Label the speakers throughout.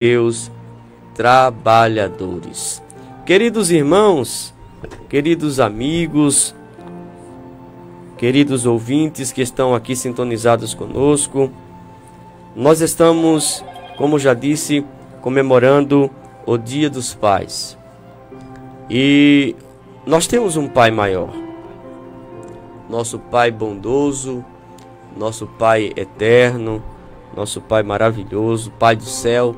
Speaker 1: Deus, trabalhadores. Queridos irmãos, queridos amigos, queridos ouvintes que estão aqui sintonizados conosco, nós estamos, como já disse, comemorando o Dia dos Pais. E nós temos um Pai maior, nosso Pai bondoso, nosso Pai eterno, nosso Pai maravilhoso, Pai do céu.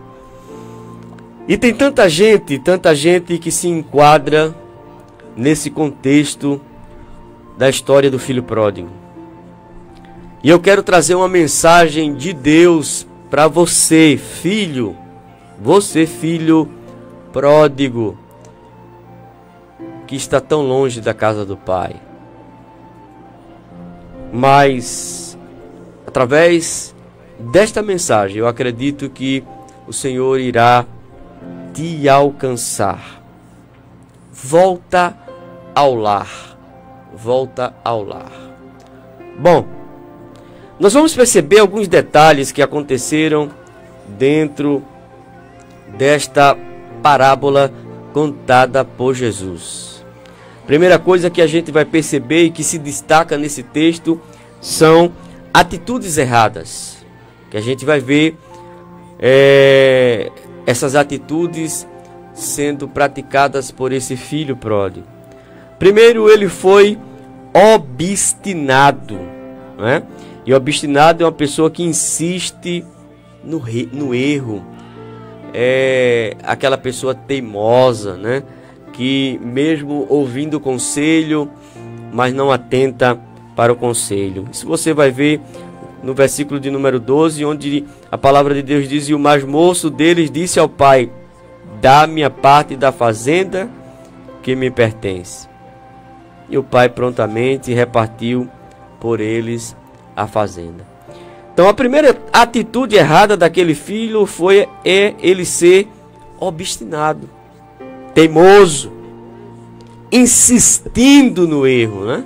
Speaker 1: E tem tanta gente que se enquadra nesse contexto da história do filho pródigo. E eu quero trazer uma mensagem de Deus para você, filho pródigo, que está tão longe da casa do Pai. Mas, através desta mensagem, eu acredito que o Senhor irá te alcançar. Volta ao lar. Volta ao lar. Bom, nós vamos perceber alguns detalhes que aconteceram dentro desta parábola contada por Jesus. Primeira coisa que a gente vai perceber e que se destaca nesse texto são atitudes erradas. Que a gente vai ver essas atitudes sendo praticadas por esse filho pródigo. Primeiro, ele foi obstinado, né? E obstinado é uma pessoa que insiste no erro. É aquela pessoa teimosa, né? Que mesmo ouvindo o conselho, mas não atenta para o conselho. Isso você vai ver no versículo de número 12, onde a palavra de Deus diz: e o mais moço deles disse ao pai: dá-me a parte da fazenda que me pertence. E o pai prontamente repartiu por eles a fazenda. Então a primeira atitude errada daquele filho foi ele ser obstinado, teimoso, insistindo no erro, né?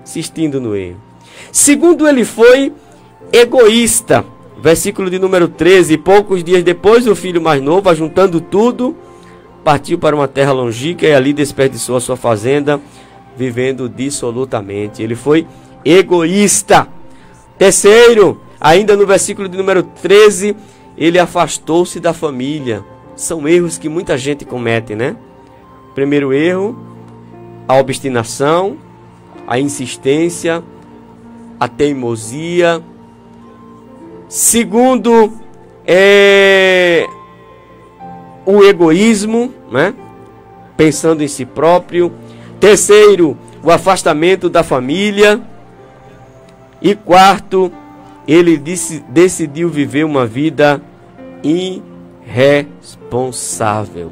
Speaker 1: Insistindo no erro. Segundo, ele foi egoísta. Versículo de número 13. E poucos dias depois, o filho mais novo, ajuntando tudo, partiu para uma terra longínqua e ali desperdiçou a sua fazenda, vivendo dissolutamente. Ele foi egoísta. Terceiro, ainda no versículo de número 13, ele afastou-se da família. São erros que muita gente comete, né? Primeiro erro, a obstinação, a insistência, a teimosia. Segundo, o egoísmo, né? Pensando em si próprio. Terceiro, o afastamento da família. E quarto, ele decidiu viver uma vida irresponsável.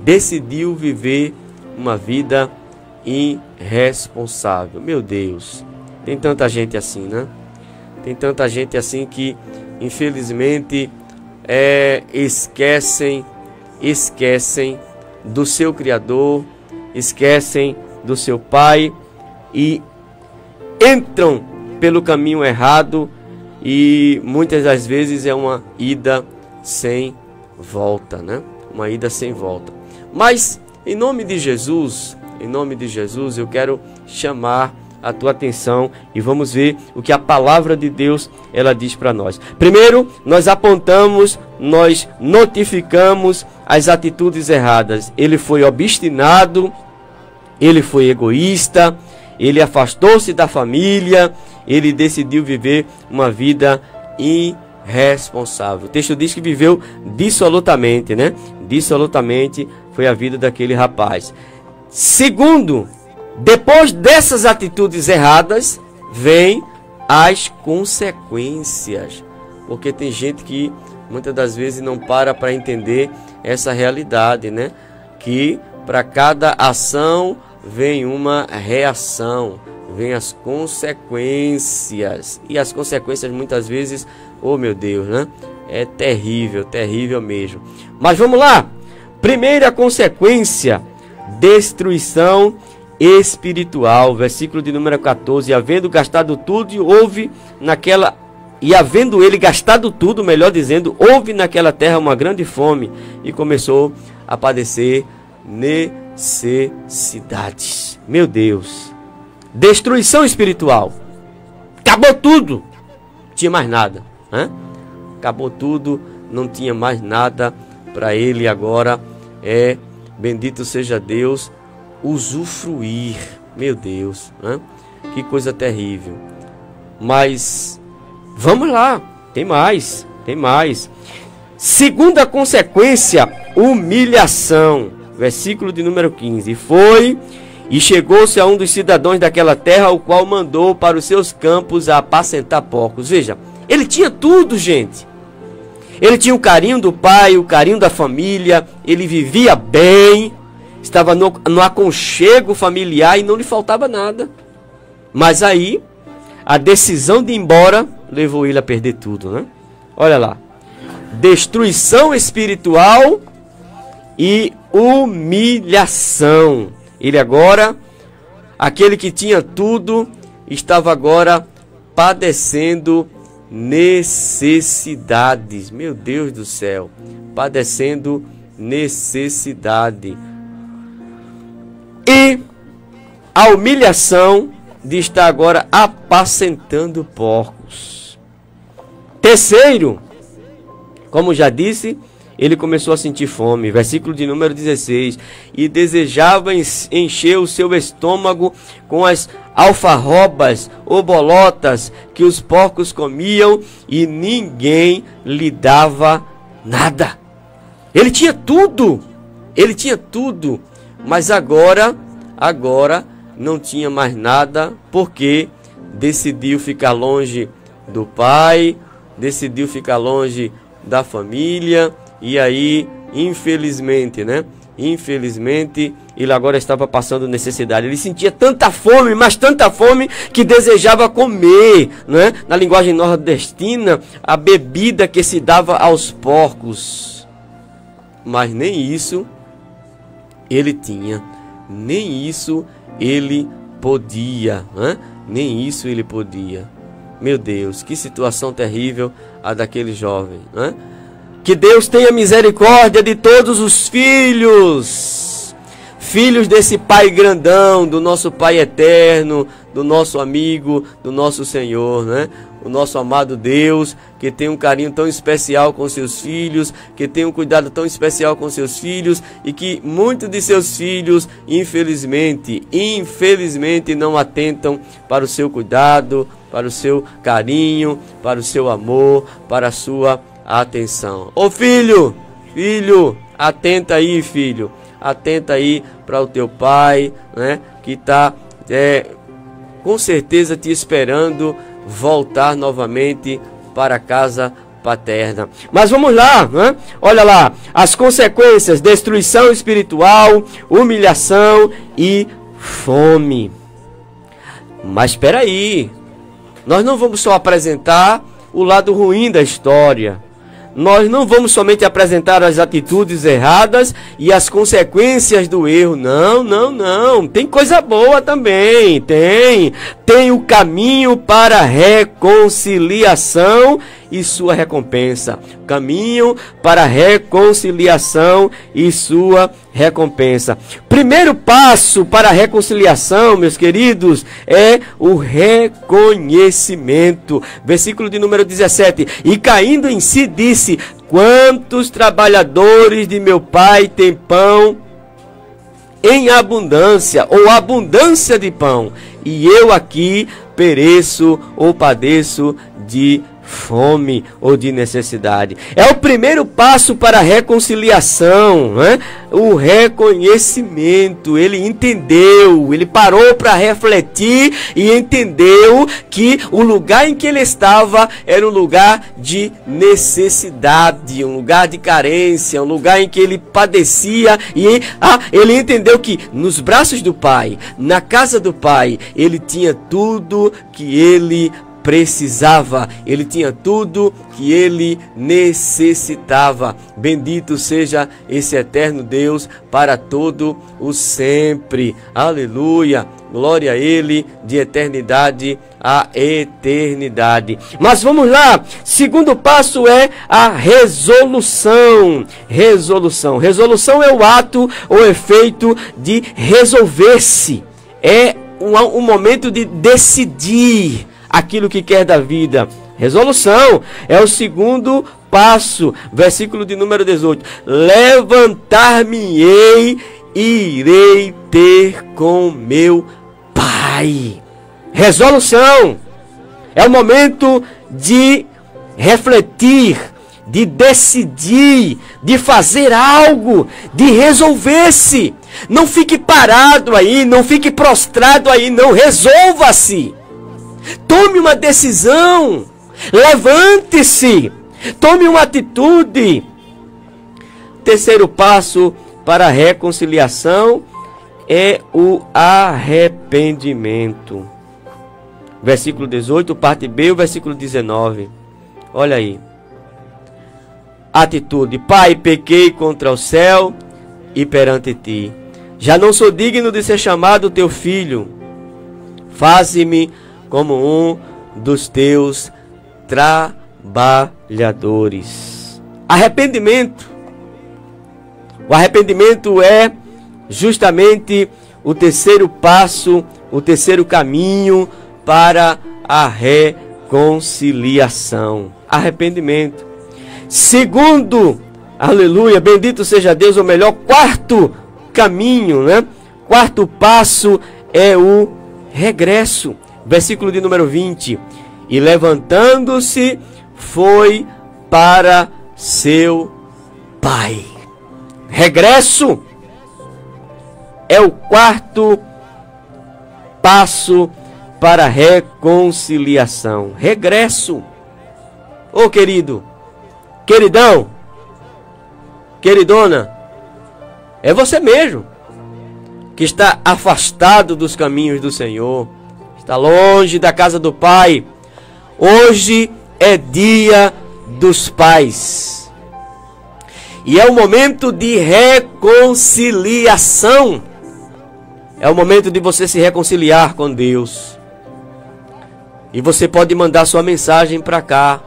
Speaker 1: Decidiu viver uma vida irresponsável. Meu Deus, tem tanta gente assim, né? Tem tanta gente assim que, infelizmente, esquecem do seu Criador, esquecem do seu Pai e entram pelo caminho errado, e muitas das vezes é uma ida sem volta, né? Uma ida sem volta. Mas, em nome de Jesus, eu quero chamar a tua atenção e vamos ver o que a palavra de Deus ela diz para nós. Primeiro, nós apontamos, nós notificamos as atitudes erradas. Ele foi obstinado, ele foi egoísta, ele afastou-se da família, ele decidiu viver uma vida irresponsável. O texto diz que viveu dissolutamente, né? Dissolutamente foi a vida daquele rapaz. Segundo, depois dessas atitudes erradas, vem as consequências. Porque tem gente que muitas das vezes não para entender essa realidade, né? Que para cada ação vem uma reação, vem as consequências. E as consequências muitas vezes, oh meu Deus, né? É terrível, terrível mesmo. Mas vamos lá. Primeira consequência, destruição espiritual. Versículo de número 14. Havendo gastado tudo, houve naquela E havendo ele gastado tudo, melhor dizendo, houve naquela terra uma grande fome e começou a padecer necessidades. Meu Deus. Destruição espiritual. Acabou tudo. Não tinha mais nada. Né? Acabou tudo. Não tinha mais nada para ele agora. Bendito seja Deus, usufruir. Meu Deus. Né? Que coisa terrível. Mas vamos lá. Tem mais. Segunda consequência, humilhação. Versículo de número 15. Foi e chegou-se a um dos cidadãos daquela terra, o qual mandou para os seus campos a apacentar porcos. Veja, ele tinha tudo, gente. Ele tinha o carinho do pai, o carinho da família, ele vivia bem, estava no aconchego familiar e não lhe faltava nada. Mas aí, a decisão de ir embora levou ele a perder tudo, né? Olha lá. Destruição espiritual e humilhação. Ele agora, aquele que tinha tudo, estava agora padecendo necessidades. Meu Deus do céu, padecendo necessidade. E a humilhação de estar agora apacentando porcos. Terceiro, como já disse, ele começou a sentir fome. Versículo de número 16. E desejava encher o seu estômago com as alfarrobas ou bolotas que os porcos comiam, e ninguém lhe dava nada. Ele tinha tudo. Mas agora não tinha mais nada, porque decidiu ficar longe do pai, decidiu ficar longe da família. E aí, infelizmente, ele agora estava passando necessidade. Ele sentia tanta fome, mas tanta fome, que desejava comer, né? Na linguagem nordestina, a bebida que se dava aos porcos. Mas nem isso ele tinha, nem isso ele podia, né? Nem isso ele podia. Meu Deus, que situação terrível a daquele jovem, né? Que Deus tenha misericórdia de todos os filhos desse Pai grandão, do nosso Pai eterno, do nosso amigo, do nosso Senhor, né? O nosso amado Deus, que tem um carinho tão especial com seus filhos, que tem um cuidado tão especial com seus filhos, e que muitos de seus filhos, infelizmente, não atentam para o seu cuidado, para o seu carinho, para o seu amor, para a sua atenção. Ô filho, atenta aí, filho. Atenta aí para o teu pai, né? Que está com certeza te esperando voltar novamente para a casa paterna. Mas vamos lá, né? Olha lá, as consequências: destruição espiritual, humilhação e fome. Mas espera aí, nós não vamos só apresentar o lado ruim da história. Nós não vamos somente apresentar as atitudes erradas e as consequências do erro. Não. Tem coisa boa também. Tem o caminho para a reconciliação e sua recompensa. Caminho para a reconciliação e sua recompensa. Primeiro passo para a reconciliação, meus queridos, é o reconhecimento. Versículo de número 17. E caindo em si disse: quantos trabalhadores de meu pai têm pão em abundância, ou abundância de pão, e eu aqui pereço ou padeço de fome ou de necessidade. É o primeiro passo para a reconciliação, né? O reconhecimento. Ele entendeu, ele parou para refletir e entendeu que o lugar em que ele estava era um lugar de necessidade, um lugar de carência, um lugar em que ele padecia, e ele entendeu que nos braços do Pai, na casa do Pai, ele tinha tudo que ele precisava, ele tinha tudo que ele necessitava. Bendito seja esse eterno Deus para todo o sempre. Aleluia, glória a ele de eternidade a eternidade. Mas vamos lá, segundo passo é a resolução. Resolução é o ato ou efeito de resolver-se. É um momento de decidir aquilo que quer da vida. Resolução é o segundo passo, versículo de número 18. Levantar-me-ei e irei ter com meu Pai. Resolução é o momento de refletir, de decidir, de fazer algo, de resolver-se. Não fique parado aí, não fique prostrado aí, não. Resolva-se. Tome uma decisão. Levante-se. Tome uma atitude. Terceiro passo para a reconciliação é o arrependimento. Versículo 18, parte B, o versículo 19. Olha aí. Atitude. Pai, pequei contra o céu e perante ti. Já não sou digno de ser chamado teu filho. Faze-me como um dos teus trabalhadores. Arrependimento. O arrependimento é justamente o terceiro passo, o terceiro caminho para a reconciliação. Arrependimento. Segundo, aleluia, bendito seja Deus, ou melhor, quarto caminho, né? Quarto passo é o regresso. Versículo de número 20. E levantando-se, foi para seu pai. Regresso é o quarto passo para a reconciliação. Regresso. Ô querido, queridão, queridona, é você mesmo que está afastado dos caminhos do Senhor, está longe da casa do Pai. Hoje é dia dos pais e é o momento de reconciliação. É o momento de você se reconciliar com Deus. E você pode mandar sua mensagem para cá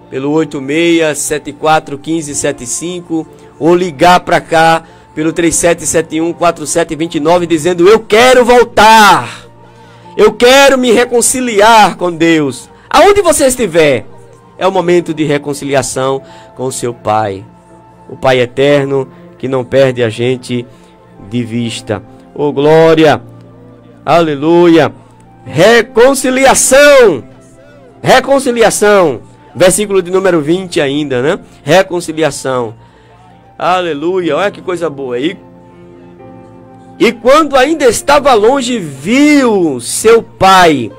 Speaker 1: pelo 86741575 ou ligar para cá pelo 37714729 dizendo: eu quero voltar, eu quero me reconciliar com Deus. Aonde você estiver, é o momento de reconciliação com o seu Pai, o Pai eterno que não perde a gente de vista. Oh glória, aleluia. Reconciliação, reconciliação, versículo de número 20 ainda, né? Reconciliação, aleluia, olha que coisa boa. E quando ainda estava longe, viu seu pai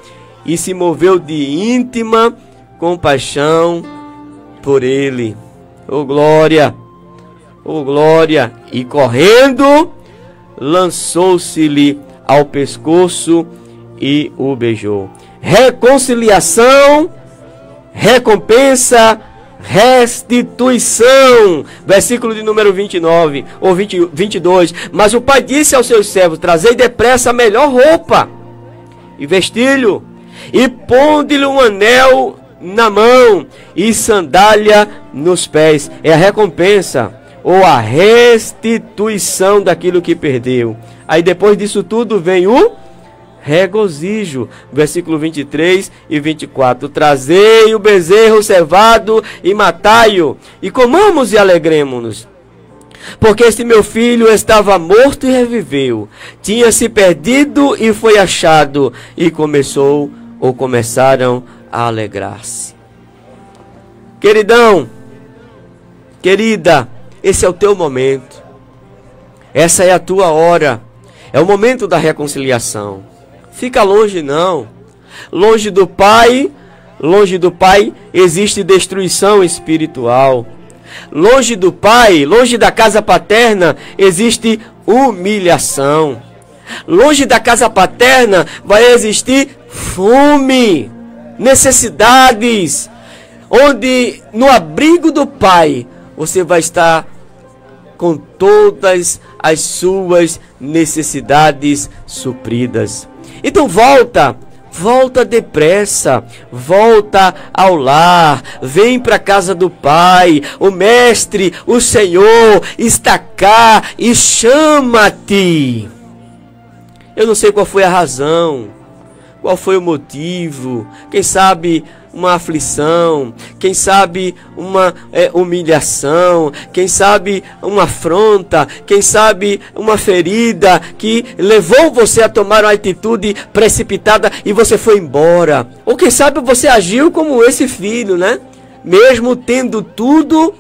Speaker 1: e se moveu de íntima compaixão por ele. Oh glória, e correndo, lançou-se-lhe ao pescoço e o beijou. Reconciliação, recompensa, restituição. Versículo de número 29 ou 22. Mas o pai disse aos seus servos: trazei depressa a melhor roupa e vestilho, e ponde-lhe um anel na mão e sandália nos pés. É a recompensa ou a restituição daquilo que perdeu. Aí depois disso tudo vem o regozijo, versículo 23 e 24. Trazei o bezerro cevado e matai-o, e comamos e alegremo-nos. Porque este meu filho estava morto e reviveu, tinha se perdido e foi achado, e começaram a alegrar-se. Queridão, querida, esse é o teu momento, essa é a tua hora, é o momento da reconciliação. Fica longe não, longe do Pai existe destruição espiritual. Longe do Pai, longe da casa paterna, existe humilhação. Longe da casa paterna vai existir fome, necessidades, onde no abrigo do Pai você vai estar com todas as suas necessidades supridas. Então volta volta depressa, volta ao lar, vem para a casa do Pai. O Mestre, o Senhor está cá e chama-te. Eu não sei qual foi a razão, qual foi o motivo, quem sabe uma aflição, quem sabe uma humilhação, quem sabe uma afronta, quem sabe uma ferida que levou você a tomar uma atitude precipitada e você foi embora. Ou quem sabe você agiu como esse filho, né? Mesmo tendo tudo,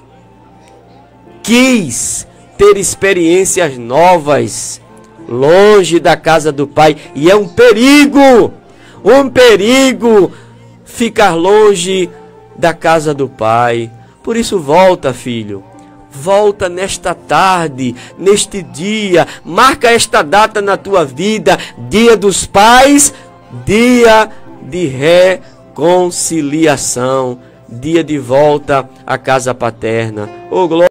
Speaker 1: quis ter experiências novas, longe da casa do Pai. E é um perigo ficar longe da casa do Pai. Por isso volta, filho. Volta nesta tarde, neste dia. Marca esta data na tua vida. Dia dos Pais, dia de reconciliação. Dia de volta à casa paterna. Oh, glória.